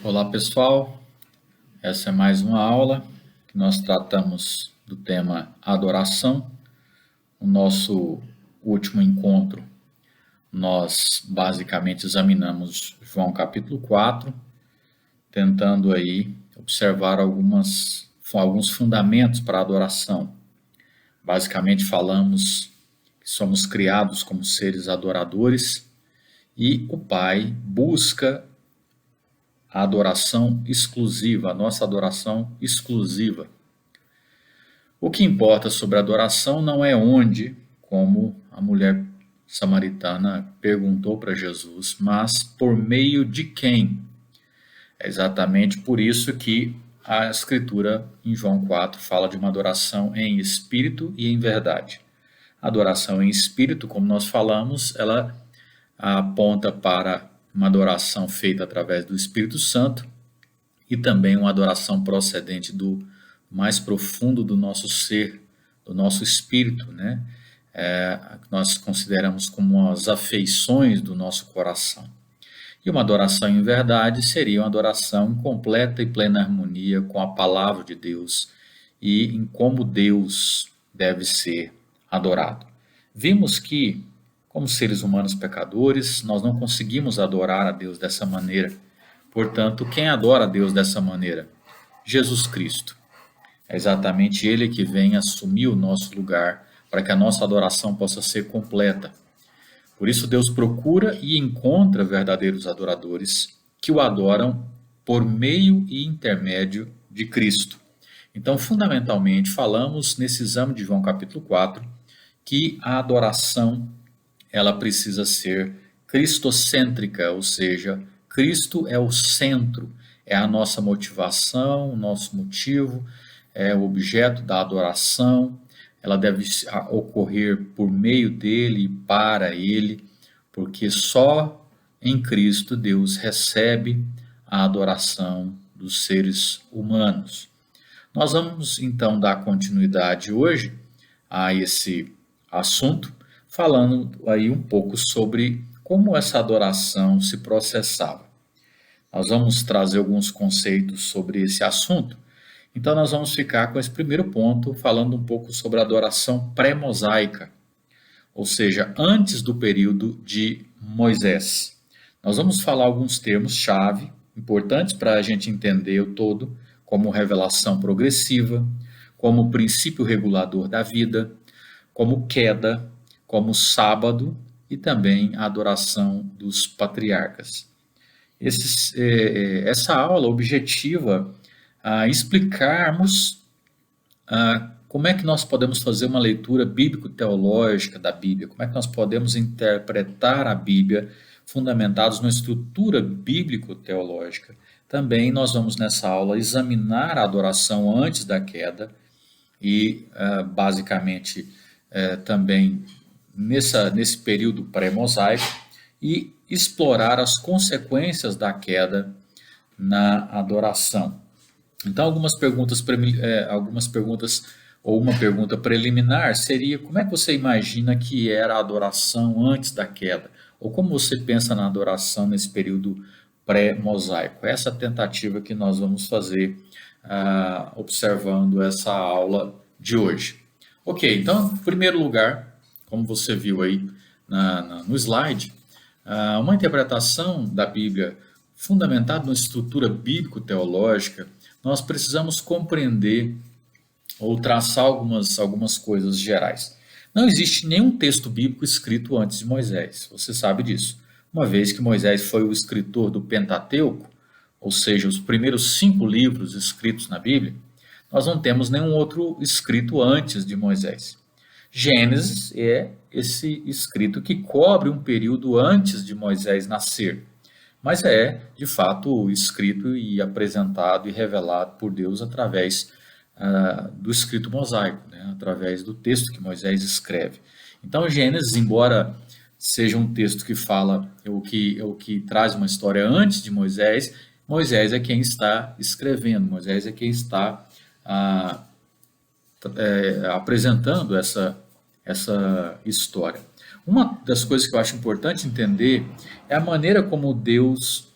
Olá pessoal, essa é mais uma aula que nós tratamos do tema adoração. O nosso último encontro, nós basicamente examinamos João capítulo 4, tentando aí observar alguns fundamentos para a adoração. Basicamente falamos que somos criados como seres adoradores e o Pai busca a adoração exclusiva, a nossa adoração exclusiva. O que importa sobre a adoração não é onde, como a mulher samaritana perguntou para Jesus, mas por meio de quem. É exatamente por isso que a Escritura, em João 4, fala de uma adoração em espírito e em verdade. A adoração em espírito, como nós falamos, ela aponta para uma adoração feita através do Espírito Santo e também uma adoração procedente do mais profundo do nosso ser, do nosso espírito, né? Que nós consideramos como as afeições do nosso coração. E uma adoração em verdade seria uma adoração em completa e plena harmonia com a palavra de Deus e em como Deus deve ser adorado. Vimos que, como seres humanos pecadores, nós não conseguimos adorar a Deus dessa maneira. Portanto, quem adora a Deus dessa maneira? Jesus Cristo. É exatamente Ele que vem assumir o nosso lugar para que a nossa adoração possa ser completa. Por isso, Deus procura e encontra verdadeiros adoradores que o adoram por meio e intermédio de Cristo. Então, fundamentalmente, falamos nesse exame de João capítulo 4 que a adoração ela precisa ser cristocêntrica, ou seja, Cristo é o centro, é a nossa motivação, o nosso motivo, é o objeto da adoração, ela deve ocorrer por meio dele e para ele, porque só em Cristo Deus recebe a adoração dos seres humanos. Nós vamos então dar continuidade hoje a esse assunto, falando aí um pouco sobre como essa adoração se processava. Nós vamos trazer alguns conceitos sobre esse assunto. Então nós vamos ficar com esse primeiro ponto, falando um pouco sobre a adoração pré-mosaica, ou seja, antes do período de Moisés. Nós vamos falar alguns termos-chave importantes para a gente entender o todo, como revelação progressiva, como princípio regulador da vida, como queda, como sábado e também a adoração dos patriarcas. Essa aula objetiva a explicarmos como é que nós podemos fazer uma leitura bíblico-teológica da Bíblia, como é que nós podemos interpretar a Bíblia fundamentados numa estrutura bíblico-teológica. Também nós vamos nessa aula examinar a adoração antes da queda e basicamente também nesse período pré-mosaico e explorar as consequências da queda na adoração. Então, algumas perguntas ou uma pergunta preliminar seria: como é que você imagina que era a adoração antes da queda? Ou como você pensa na adoração nesse período pré-mosaico? Essa é a tentativa que nós vamos fazer observando essa aula de hoje. Ok, então, em primeiro lugar, como você viu aí no slide, uma interpretação da Bíblia fundamentada numa estrutura bíblico-teológica, nós precisamos compreender ou traçar algumas coisas gerais. Não existe nenhum texto bíblico escrito antes de Moisés, você sabe disso. Uma vez que Moisés foi o escritor do Pentateuco, ou seja, os primeiros 5 livros escritos na Bíblia, nós não temos nenhum outro escrito antes de Moisés. Gênesis é esse escrito que cobre um período antes de Moisés nascer, mas é, de fato, escrito e apresentado e revelado por Deus através do escrito mosaico, né? Através do texto que Moisés escreve. Então, Gênesis, embora seja um texto que fala o que traz uma história antes de Moisés, Moisés é quem está escrevendo, Moisés é quem está apresentando essa história. Uma das coisas que eu acho importante entender é a maneira como Deus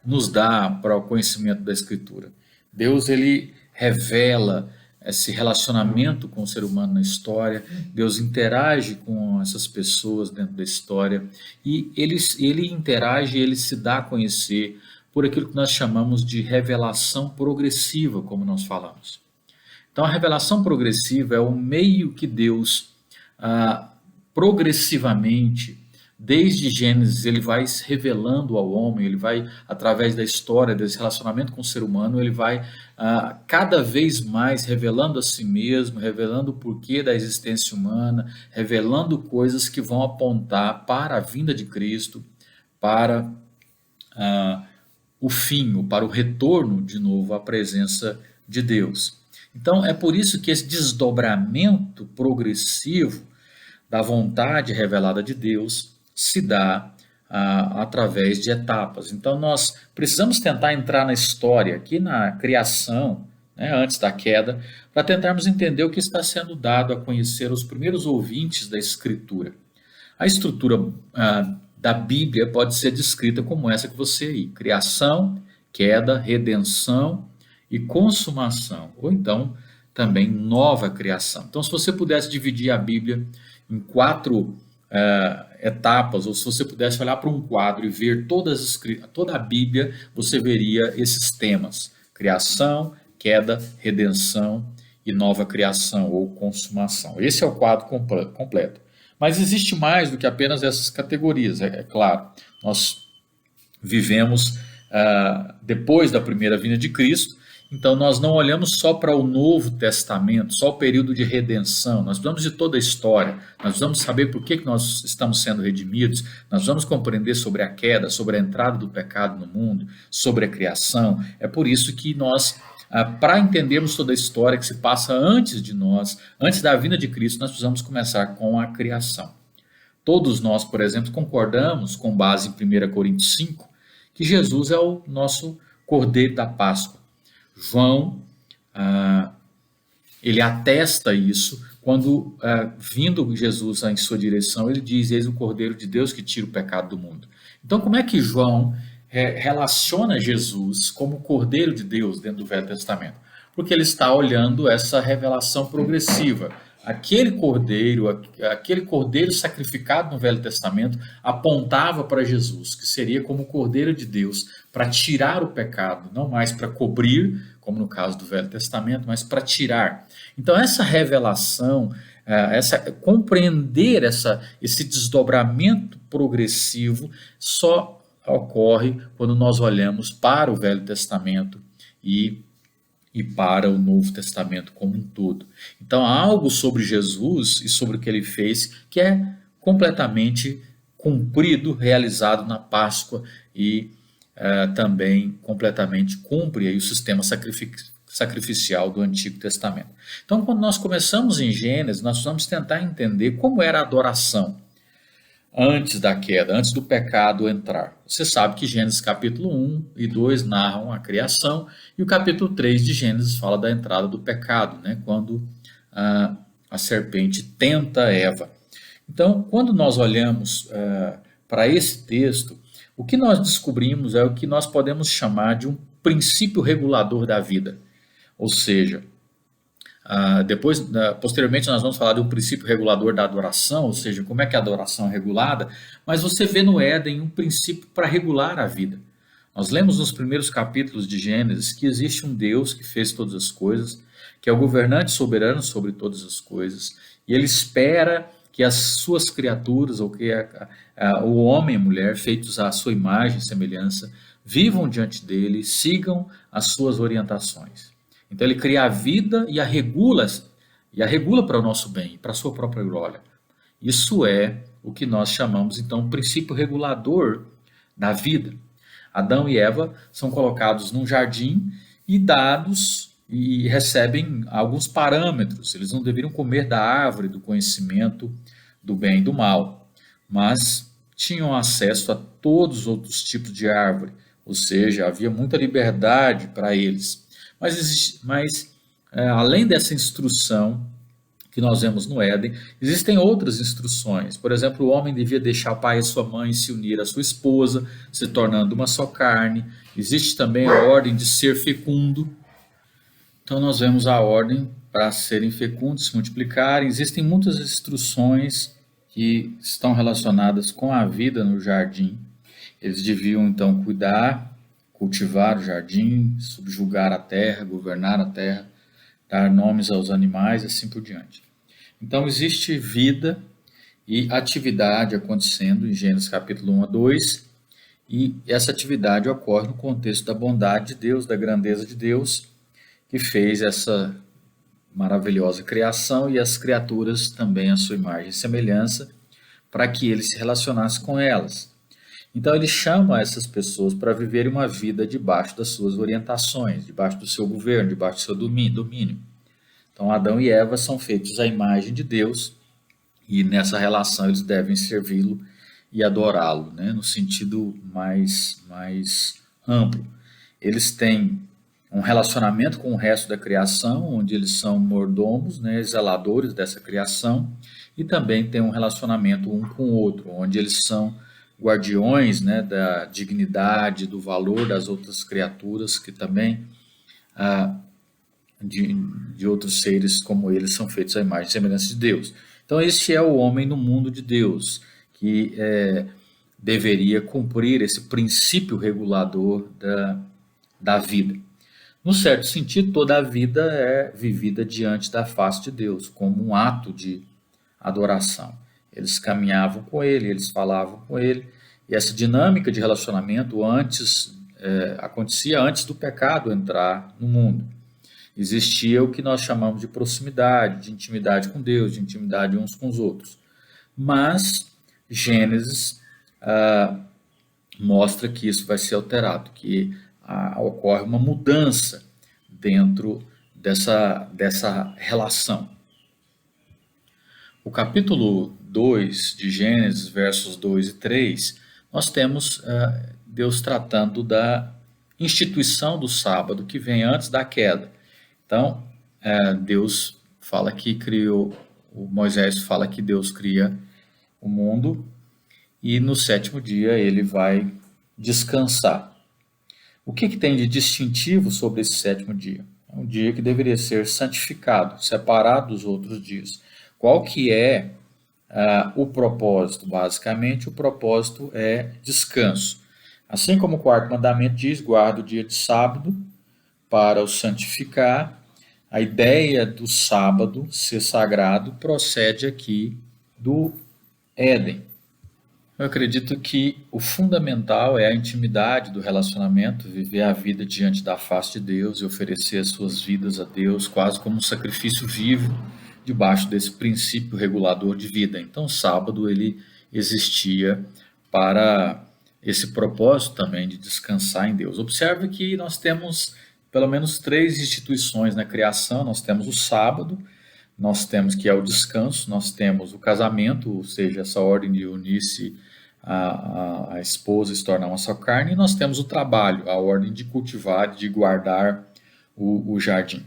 nos dá para o conhecimento da Escritura. Deus, ele revela esse relacionamento com o ser humano na história, Deus interage com essas pessoas dentro da história, e ele interage, ele se dá a conhecer por aquilo que nós chamamos de revelação progressiva, como nós falamos. Então, a revelação progressiva é o meio que Deus, progressivamente, desde Gênesis, ele vai se revelando ao homem, ele vai, através da história, desse relacionamento com o ser humano, ele vai cada vez mais revelando a si mesmo, revelando o porquê da existência humana, revelando coisas que vão apontar para a vinda de Cristo, para o fim, para o retorno de novo à presença de Deus. Então, é por isso que esse desdobramento progressivo da vontade revelada de Deus se dá através de etapas. Então, nós precisamos tentar entrar na história, aqui na criação, né, antes da queda, para tentarmos entender o que está sendo dado a conhecer os primeiros ouvintes da Escritura. A estrutura da Bíblia pode ser descrita como essa que você aí: criação, queda, redenção e consumação, ou então também nova criação. Então, se você pudesse dividir a Bíblia em 4 etapas, ou se você pudesse olhar para um quadro e ver toda a Bíblia, você veria esses temas: criação, queda, redenção e nova criação ou consumação. Esse é o quadro completo. Mas existe mais do que apenas essas categorias, é claro. Nós vivemos depois da primeira vinda de Cristo, então nós não olhamos só para o Novo Testamento, só o período de redenção, nós precisamos de toda a história, nós precisamos saber por que nós estamos sendo redimidos, nós vamos compreender sobre a queda, sobre a entrada do pecado no mundo, sobre a criação. É por isso que nós, para entendermos toda a história que se passa antes de nós, antes da vinda de Cristo, nós precisamos começar com a criação. Todos nós, por exemplo, concordamos, com base em 1 Coríntios 5, que Jesus é o nosso Cordeiro da Páscoa. João, ele atesta isso quando, vindo Jesus em sua direção, ele diz: eis o Cordeiro de Deus que tira o pecado do mundo. Então, como é que João relaciona Jesus como Cordeiro de Deus dentro do Velho Testamento? Porque ele está olhando essa revelação progressiva. Aquele cordeiro sacrificado no Velho Testamento apontava para Jesus, que seria como o Cordeiro de Deus para tirar o pecado, não mais para cobrir, como no caso do Velho Testamento, mas para tirar. Então, essa revelação, compreender esse desdobramento progressivo só ocorre quando nós olhamos para o Velho Testamento e para o Novo Testamento como um todo. Então, há algo sobre Jesus e sobre o que ele fez que é completamente cumprido, realizado na Páscoa, e também completamente cumpre aí o sistema sacrificial do Antigo Testamento. Então, quando nós começamos em Gênesis, nós vamos tentar entender como era a adoração antes da queda, antes do pecado entrar. Você sabe que Gênesis capítulo 1 e 2 narram a criação, e o capítulo 3 de Gênesis fala da entrada do pecado, né, quando a serpente tenta Eva. Então, quando nós olhamos para esse texto, o que nós descobrimos é o que nós podemos chamar de um princípio regulador da vida. Ou seja, posteriormente nós vamos falar de um princípio regulador da adoração, ou seja, como é que a adoração é regulada, mas você vê no Éden um princípio para regular a vida. Nós lemos nos primeiros capítulos de Gênesis que existe um Deus que fez todas as coisas, que é o governante soberano sobre todas as coisas, e ele espera que as suas criaturas, ou que o homem e a mulher, feitos à sua imagem e semelhança, vivam diante dele, sigam as suas orientações. Então ele cria a vida e a regula para o nosso bem, para a sua própria glória. Isso é o que nós chamamos, então, princípio regulador da vida. Adão e Eva são colocados num jardim e recebem alguns parâmetros. Eles não deveriam comer da árvore do conhecimento do bem e do mal, mas tinham acesso a todos os outros tipos de árvore, ou seja, havia muita liberdade para eles. Mas além dessa instrução que que nós vemos no Éden. Existem outras instruções. Por exemplo, o homem devia deixar o pai e sua mãe e se unir à sua esposa, se tornando uma só carne. Existe também a ordem de ser fecundo. Então nós vemos a ordem para serem fecundos, se multiplicarem. Existem muitas instruções que estão relacionadas com a vida no jardim. Eles deviam então cuidar, cultivar o jardim, subjugar a terra, governar a terra, dar nomes aos animais e assim por diante. Então existe vida e atividade acontecendo em Gênesis capítulo 1 a 2, e essa atividade ocorre no contexto da bondade de Deus, da grandeza de Deus, que fez essa maravilhosa criação e as criaturas também à sua imagem e semelhança, para que ele se relacionasse com elas. Então ele chama essas pessoas para viverem uma vida debaixo das suas orientações, debaixo do seu governo, debaixo do seu domínio. Então Adão e Eva são feitos à imagem de Deus, e nessa relação eles devem servi-lo e adorá-lo, né, no sentido mais amplo. Eles têm um relacionamento com o resto da criação, onde eles são mordomos, né, zeladores dessa criação, e também tem um relacionamento um com o outro, onde eles são guardiões, né, da dignidade, do valor das outras criaturas, que também, de outros seres como eles, são feitos à imagem e semelhança de Deus. Então este é o homem no mundo de Deus, que deveria cumprir esse princípio regulador da vida. No certo sentido, toda a vida é vivida diante da face de Deus, como um ato de adoração. Eles caminhavam com ele, eles falavam com ele, e essa dinâmica de relacionamento acontecia antes do pecado entrar no mundo. Existia o que nós chamamos de proximidade, de intimidade com Deus, de intimidade uns com os outros. Mas Gênesis mostra que isso vai ser alterado, que ocorre uma mudança dentro dessa relação. O capítulo 2 de Gênesis, versos 2 e 3, nós temos Deus tratando da instituição do sábado que vem antes da queda. Então, Deus fala que Moisés fala que Deus cria o mundo e no sétimo dia ele vai descansar. O que tem de distintivo sobre esse sétimo dia? É um dia que deveria ser santificado, separado dos outros dias. Qual que é o propósito? Basicamente, o propósito é descanso. Assim como o quarto mandamento diz, guarda o dia de sábado para o santificar, a ideia do sábado ser sagrado procede aqui do Éden. Eu acredito que o fundamental é a intimidade do relacionamento, viver a vida diante da face de Deus e oferecer as suas vidas a Deus quase como um sacrifício vivo debaixo desse princípio regulador de vida. Então, o sábado ele existia para esse propósito também de descansar em Deus. Observe que nós temos pelo menos 3 instituições na criação. Nós temos o sábado, nós temos que é o descanso, nós temos o casamento, ou seja, essa ordem de unir-se a esposa e se tornar uma só carne, e nós temos o trabalho, a ordem de cultivar, de guardar o jardim.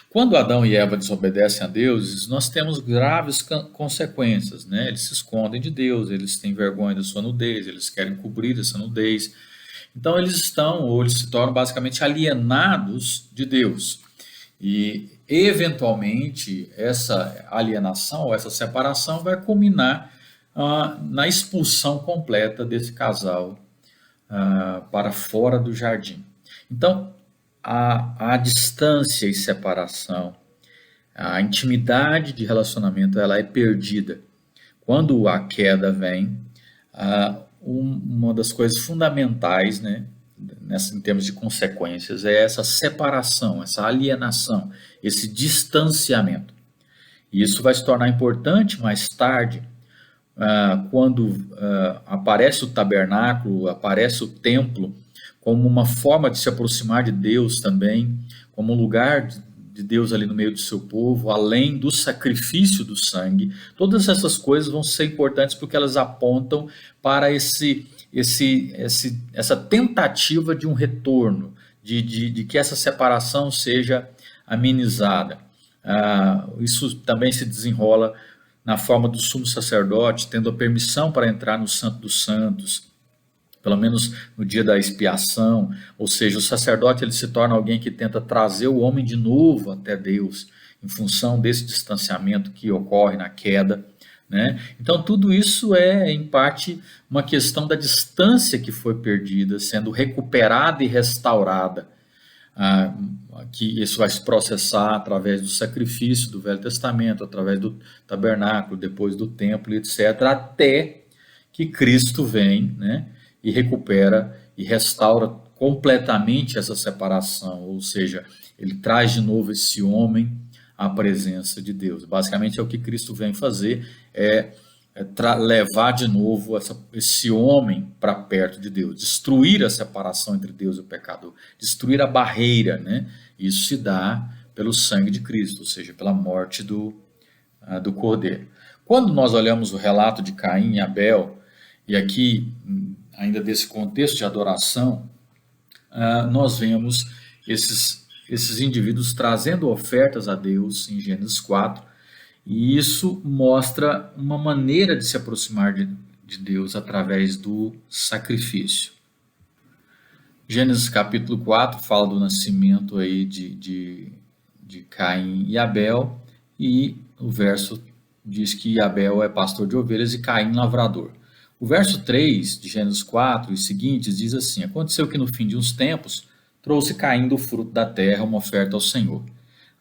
Quando Adão e Eva desobedecem a Deus, nós temos graves consequências, né? Eles se escondem de Deus, eles têm vergonha da sua nudez, eles querem cobrir essa nudez. Então eles se tornam basicamente alienados de Deus. E eventualmente essa alienação ou essa separação vai culminar na expulsão completa desse casal para fora do jardim. Então, a distância e separação, a intimidade de relacionamento, ela é perdida. Quando a queda vem, uma das coisas fundamentais, né, em termos de consequências, é essa separação, essa alienação, esse distanciamento. E isso vai se tornar importante mais tarde, quando aparece o tabernáculo, aparece o templo, como uma forma de se aproximar de Deus também, como um lugar de Deus ali no meio do seu povo, além do sacrifício do sangue. Todas essas coisas vão ser importantes porque elas apontam para essa tentativa de um retorno, de que essa separação seja amenizada. Isso também se desenrola na forma do sumo sacerdote, tendo a permissão para entrar no Santo dos Santos, pelo menos no dia da expiação, ou seja, o sacerdote ele se torna alguém que tenta trazer o homem de novo até Deus, em função desse distanciamento que ocorre na queda, né? Então, tudo isso é, em parte, uma questão da distância que foi perdida, sendo recuperada e restaurada. Ah, que isso vai se processar através do sacrifício do Velho Testamento, através do tabernáculo, depois do templo, etc., até que Cristo vem, né, e recupera e restaura completamente essa separação, ou seja, ele traz de novo esse homem à presença de Deus. Basicamente é o que Cristo vem fazer, levar de novo esse homem para perto de Deus, destruir a separação entre Deus e o pecador, destruir a barreira, né? Isso se dá pelo sangue de Cristo, ou seja, pela morte do Cordeiro. Quando nós olhamos o relato de Caim e Abel, e aqui, ainda desse contexto de adoração, nós vemos esses indivíduos trazendo ofertas a Deus em Gênesis 4, e isso mostra uma maneira de se aproximar de Deus através do sacrifício. Gênesis capítulo 4 fala do nascimento aí de Caim e Abel, e o verso diz que Abel é pastor de ovelhas e Caim lavrador. O verso 3 de Gênesis 4 e seguintes diz assim: aconteceu que no fim de uns tempos trouxe Caim do fruto da terra uma oferta ao Senhor.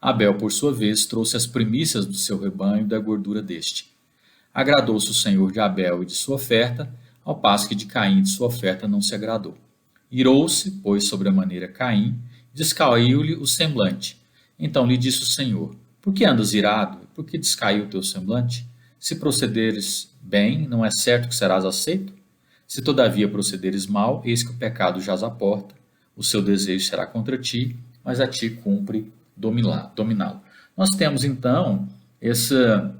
Abel, por sua vez, trouxe as primícias do seu rebanho e da gordura deste. Agradou-se o Senhor de Abel e de sua oferta, ao passo que de Caim e de sua oferta não se agradou. Irou-se, pois, sobremaneira Caim, e descaiu-lhe o semblante. Então lhe disse o Senhor: por que andas irado? Por que descaiu o teu semblante? Se procederes bem, não é certo que serás aceito? Se todavia procederes mal, eis que o pecado jaz à porta, o seu desejo será contra ti, mas a ti cumpre dominá-lo. Nós temos então essa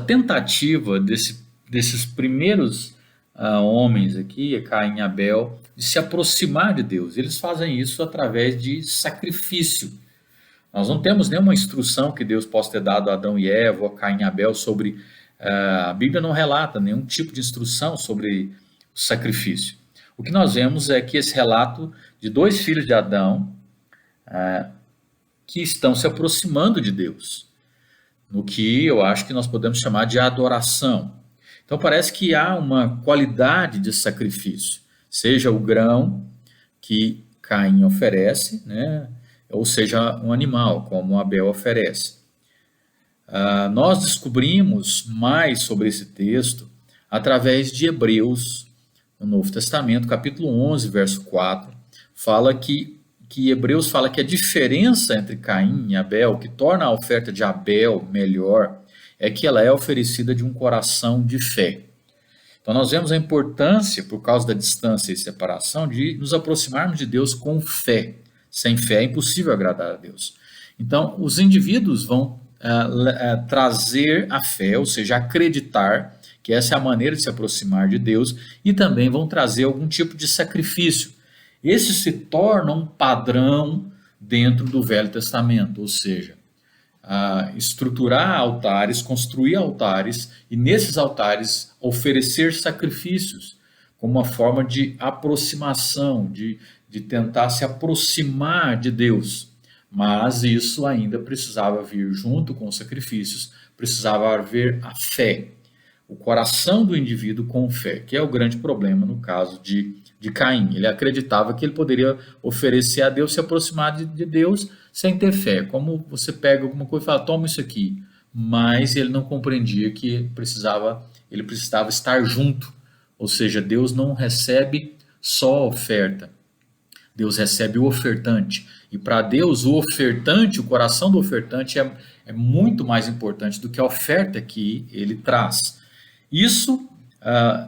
tentativa desses primeiros homens aqui, Caim e Abel, de se aproximar de Deus. Eles fazem isso através de sacrifício. Nós não temos nenhuma instrução que Deus possa ter dado a Adão e Eva ou a Caim e Abel sobre. A Bíblia não relata nenhum tipo de instrução sobre o sacrifício. O que nós vemos é que esse relato de dois filhos de Adão que estão se aproximando de Deus, no que eu acho que nós podemos chamar de adoração. Então parece que há uma qualidade de sacrifício, seja o grão que Caim oferece, né, ou seja um animal, como Abel oferece. Nós descobrimos mais sobre esse texto através de Hebreus, no Novo Testamento, capítulo 11, verso 4, fala que Hebreus fala que a diferença entre Caim e Abel, que torna a oferta de Abel melhor, é que ela é oferecida de um coração de fé. Então nós vemos a importância, por causa da distância e separação, de nos aproximarmos de Deus com fé. Sem fé é impossível agradar a Deus. Então os indivíduos vão trazer a fé, ou seja, acreditar que essa é a maneira de se aproximar de Deus, e também vão trazer algum tipo de sacrifício. Esse se torna um padrão dentro do Velho Testamento, ou seja, estruturar altares, construir altares e nesses altares oferecer sacrifícios como uma forma de aproximação, de tentar se aproximar de Deus. Mas isso ainda precisava vir junto com os sacrifícios, precisava haver a fé, o coração do indivíduo com fé, que é o grande problema no caso de Caim. Ele acreditava que ele poderia oferecer a Deus, se aproximar de Deus sem ter fé. Como você pega alguma coisa e fala, toma isso aqui. Mas ele não compreendia que ele precisava estar junto. Ou seja, Deus não recebe só a oferta. Deus recebe o ofertante. E para Deus, o ofertante, o coração do ofertante é muito mais importante do que a oferta que ele traz. Isso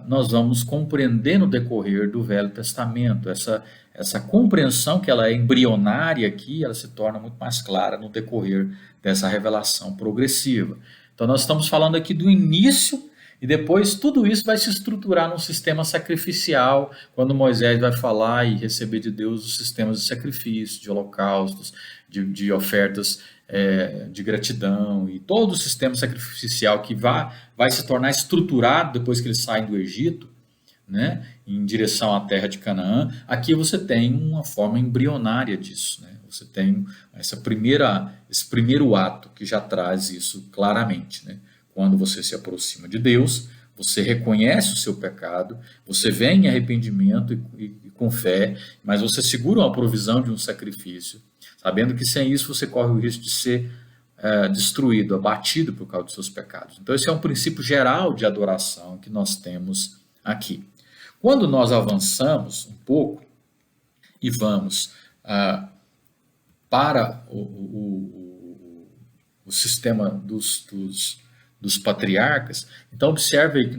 nós vamos compreender no decorrer do Velho Testamento. Essa compreensão, que ela é embrionária aqui, ela se torna muito mais clara no decorrer dessa revelação progressiva. Então nós estamos falando aqui do início, e depois tudo isso vai se estruturar num sistema sacrificial, quando Moisés vai falar e receber de Deus os sistemas de sacrifício, de holocaustos, de ofertas de gratidão e todo o sistema sacrificial que vai se tornar estruturado depois que eles saem do Egito, né, em direção à terra de Canaã. Aqui você tem uma forma embrionária disso, né? Você tem esse primeiro ato que já traz isso claramente, né? Quando você se aproxima de Deus, você reconhece o seu pecado, você vem em arrependimento e com fé, mas você segura a provisão de um sacrifício, sabendo que sem isso você corre o risco de ser destruído, abatido por causa dos seus pecados. Então esse é um princípio geral de adoração que nós temos aqui. Quando nós avançamos um pouco e vamos para o sistema dos patriarcas, então observe aí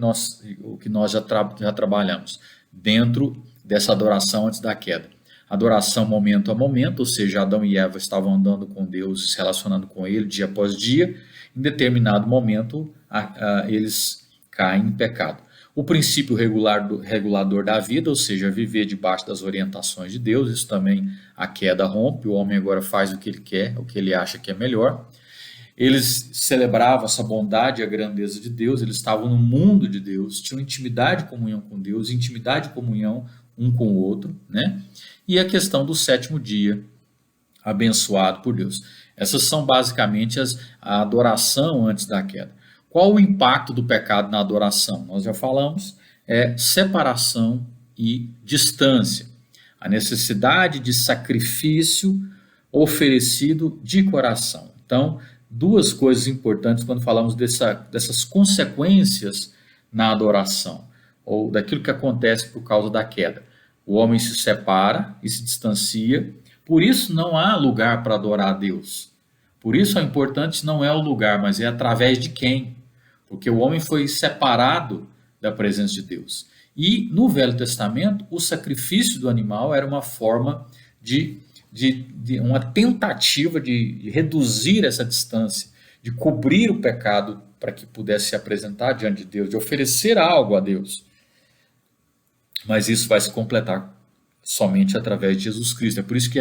o que nós já trabalhamos dentro dessa adoração antes da queda. Adoração momento a momento, ou seja, Adão e Eva estavam andando com Deus, se relacionando com Ele dia após dia. Em determinado momento, eles caem em pecado. O princípio regulador da vida, ou seja, viver debaixo das orientações de Deus, isso também a queda rompe, o homem agora faz o que ele quer, o que ele acha que é melhor. Eles celebravam essa bondade e a grandeza de Deus, eles estavam no mundo de Deus, tinham intimidade e comunhão com Deus, intimidade e comunhão um com o outro, né? E a questão do sétimo dia, abençoado por Deus. Essas são basicamente a adoração antes da queda. Qual o impacto do pecado na adoração? Nós já falamos, separação e distância. A necessidade de sacrifício oferecido de coração. Então, duas coisas importantes quando falamos dessas consequências na adoração, ou daquilo que acontece por causa da queda. O homem se separa e se distancia, por isso não há lugar para adorar a Deus. Por isso o importante não é o lugar, mas é através de quem. Porque o homem foi separado da presença de Deus. E no Velho Testamento, o sacrifício do animal era uma forma de uma tentativa de reduzir essa distância, de cobrir o pecado para que pudesse se apresentar diante de Deus, de oferecer algo a Deus. Mas isso vai se completar somente através de Jesus Cristo. É por isso que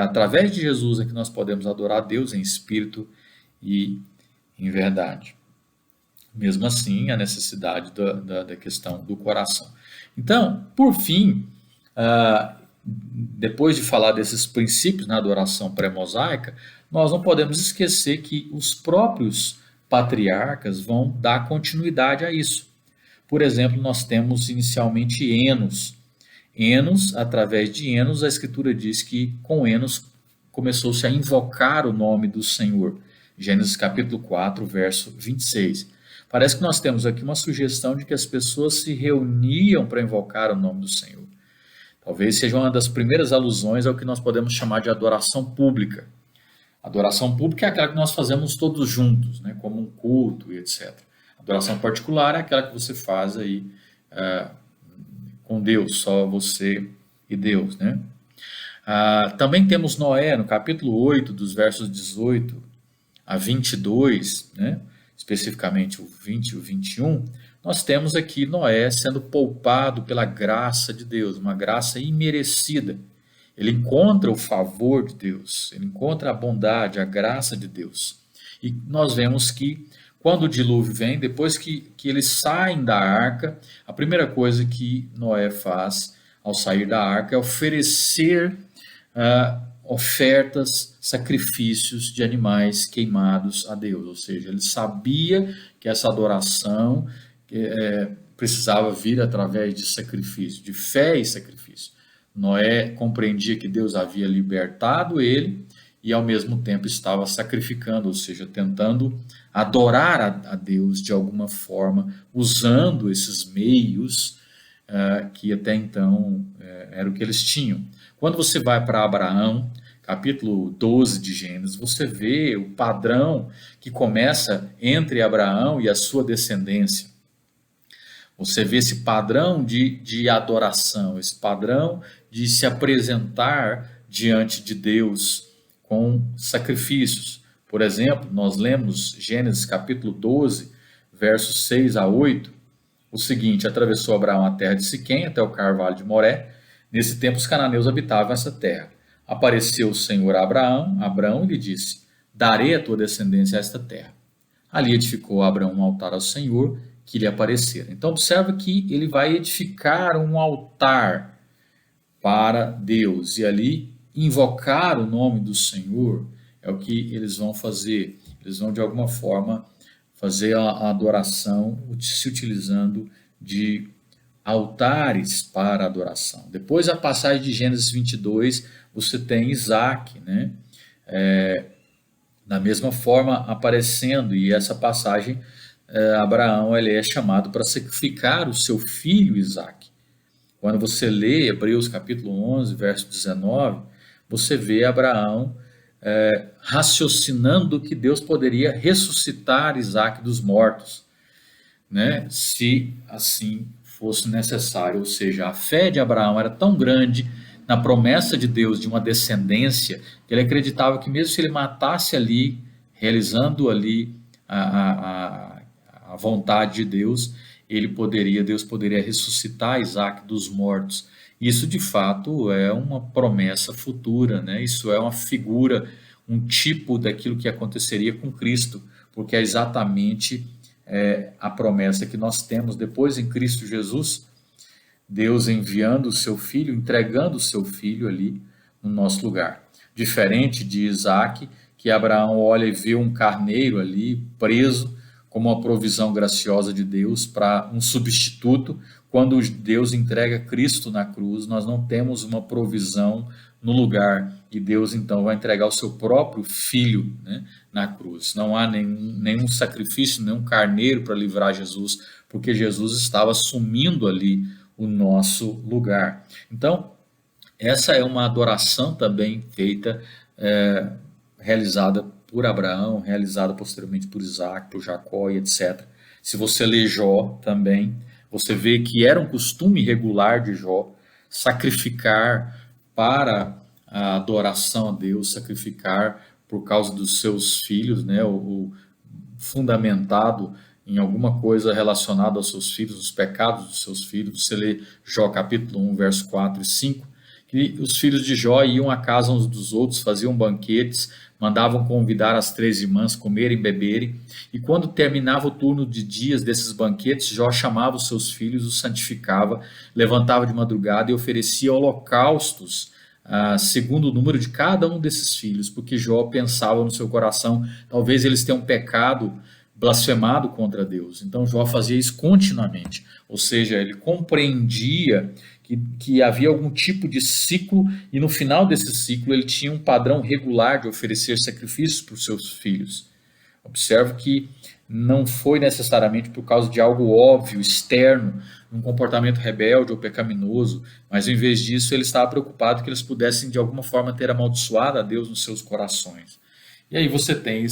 através de Jesus é que nós podemos adorar a Deus em espírito e em verdade. Mesmo assim, a necessidade da questão do coração. Então, por fim, depois de falar desses princípios na adoração pré-mosaica, nós não podemos esquecer que os próprios patriarcas vão dar continuidade a isso. Por exemplo, nós temos inicialmente Enos. Enos, através de Enos, a Escritura diz que com Enos começou-se a invocar o nome do Senhor. Gênesis capítulo 4, verso 26. Parece que nós temos aqui uma sugestão de que as pessoas se reuniam para invocar o nome do Senhor. Talvez seja uma das primeiras alusões ao que nós podemos chamar de adoração pública. Adoração pública é aquela que nós fazemos todos juntos, né, como um culto e etc. Adoração particular é aquela que você faz aí com Deus, só você e Deus, né? Também temos Noé, no capítulo 8, dos versos 18 a 22, né? Especificamente o 20 e o 21, nós temos aqui Noé sendo poupado pela graça de Deus, uma graça imerecida. Ele encontra o favor de Deus, ele encontra a bondade, a graça de Deus. E nós vemos que quando o dilúvio vem, depois que eles saem da arca, a primeira coisa que Noé faz ao sair da arca é oferecer ofertas, sacrifícios de animais queimados a Deus. Ou seja, ele sabia que essa adoração precisava vir através de sacrifício, de fé e sacrifício. Noé compreendia que Deus havia libertado ele e ao mesmo tempo estava sacrificando, ou seja, tentando adorar a Deus de alguma forma, usando esses meios que até então era o que eles tinham. Quando você vai para Abraão, capítulo 12 de Gênesis, você vê o padrão que começa entre Abraão e a sua descendência. Você vê esse padrão de adoração, esse padrão de se apresentar diante de Deus com sacrifícios. Por exemplo, nós lemos Gênesis capítulo 12, versos 6 a 8, o seguinte: atravessou Abraão a terra de Siquém até o carvalho de Moré. Nesse tempo os cananeus habitavam essa terra. apareceu o Senhor a Abraão e lhe disse: darei a tua descendência a esta terra. Ali edificou Abraão um altar ao Senhor que lhe aparecera. Então observa que ele vai edificar um altar para Deus e ali invocar o nome do Senhor. É o que eles vão fazer. Eles vão de alguma forma fazer a adoração se utilizando de altares para adoração. Depois a passagem de Gênesis 22, você tem Isaac, né? Da mesma forma aparecendo, e essa passagem, Abraão ele é chamado para sacrificar o seu filho Isaac. Quando você lê Hebreus capítulo 11, verso 19, você vê Abraão raciocinando que Deus poderia ressuscitar Isaac dos mortos, né? Se assim fosse necessário. Ou seja, a fé de Abraão era tão grande na promessa de Deus de uma descendência, que ele acreditava que mesmo se ele matasse ali, realizando ali a vontade de Deus, Deus poderia ressuscitar Isaac dos mortos. Isso de fato é uma promessa futura, né? Isso é uma figura, um tipo daquilo que aconteceria com Cristo, porque é exatamente a promessa que nós temos depois em Cristo Jesus, Deus enviando o seu filho, entregando o seu filho ali no nosso lugar. Diferente de Isaac, que Abraão olha e vê um carneiro ali preso como uma provisão graciosa de Deus para um substituto. Quando Deus entrega Cristo na cruz, nós não temos uma provisão no lugar, e Deus então vai entregar o seu próprio filho, né, na cruz. Não há nenhum sacrifício, nenhum carneiro para livrar Jesus, porque Jesus estava assumindo ali o nosso lugar. Então, essa é uma adoração também feita, realizada por Abraão, realizada posteriormente por Isaac, por Jacó e etc. Se você lê Jó também, você vê que era um costume regular de Jó sacrificar para a adoração a Deus, sacrificar por causa dos seus filhos, né, o fundamentado em alguma coisa relacionada aos seus filhos, os pecados dos seus filhos. Você lê Jó capítulo 1, verso 4 e 5, que os filhos de Jó iam à casa uns dos outros, faziam banquetes, mandavam convidar as 3 irmãs comerem e beberem, e quando terminava o turno de dias desses banquetes, Jó chamava os seus filhos, os santificava, levantava de madrugada e oferecia holocaustos, segundo o número de cada um desses filhos, porque Jó pensava no seu coração, talvez eles tenham pecado, blasfemado contra Deus. Então Jó fazia isso continuamente, ou seja, ele compreendia que havia algum tipo de ciclo, e no final desse ciclo ele tinha um padrão regular de oferecer sacrifícios para os seus filhos. Observe que não foi necessariamente por causa de algo óbvio, externo, um comportamento rebelde ou pecaminoso, mas em vez disso ele estava preocupado que eles pudessem de alguma forma ter amaldiçoado a Deus nos seus corações. E aí você tem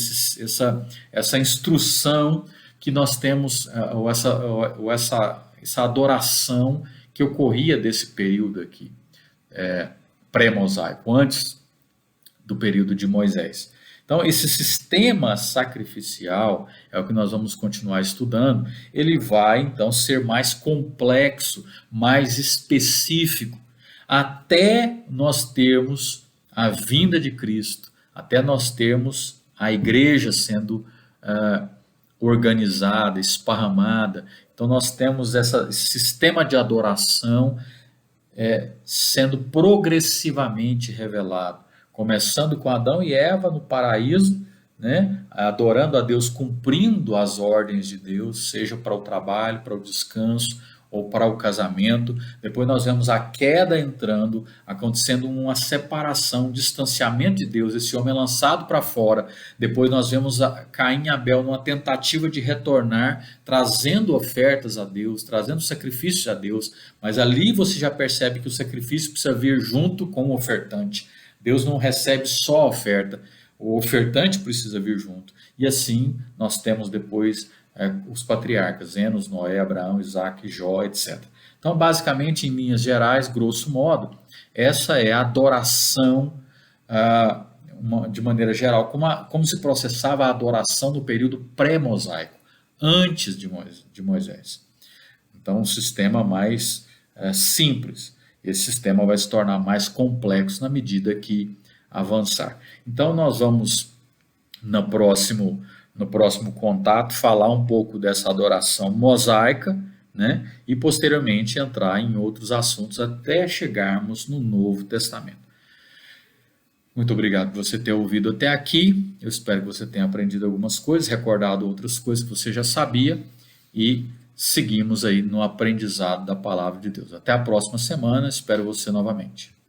essa instrução que nós temos, ou essa adoração que ocorria desse período aqui, pré-mosaico, antes do período de Moisés. Então, esse sistema sacrificial é o que nós vamos continuar estudando. Ele vai, então, ser mais complexo, mais específico, até nós termos a vinda de Cristo, até nós termos a igreja sendo organizada, esparramada. Então, nós temos esse sistema de adoração sendo progressivamente revelado, começando com Adão e Eva no paraíso, né, adorando a Deus, cumprindo as ordens de Deus, seja para o trabalho, para o descanso ou para o casamento. Depois nós vemos a queda entrando, acontecendo uma separação, um distanciamento de Deus, esse homem é lançado para fora. Depois nós vemos Caim e Abel numa tentativa de retornar, trazendo ofertas a Deus, trazendo sacrifícios a Deus, mas ali você já percebe que o sacrifício precisa vir junto com o ofertante. Deus não recebe só a oferta, o ofertante precisa vir junto. E assim nós temos depois os patriarcas, Enos, Noé, Abraão, Isaac, Jó, etc. Então, basicamente, em linhas gerais, grosso modo, essa é a adoração de maneira geral, como se processava a adoração no período pré-mosaico, antes de Moisés. Então, um sistema mais simples. esse sistema vai se tornar mais complexo na medida que avançar. Então, nós vamos, no próximo contato, falar um pouco dessa adoração mosaica, né? E posteriormente entrar em outros assuntos até chegarmos no Novo Testamento. Muito obrigado por você ter ouvido até aqui. Eu espero que você tenha aprendido algumas coisas, recordado outras coisas que você já sabia e seguimos aí no aprendizado da palavra de Deus. Até a próxima semana, espero você novamente.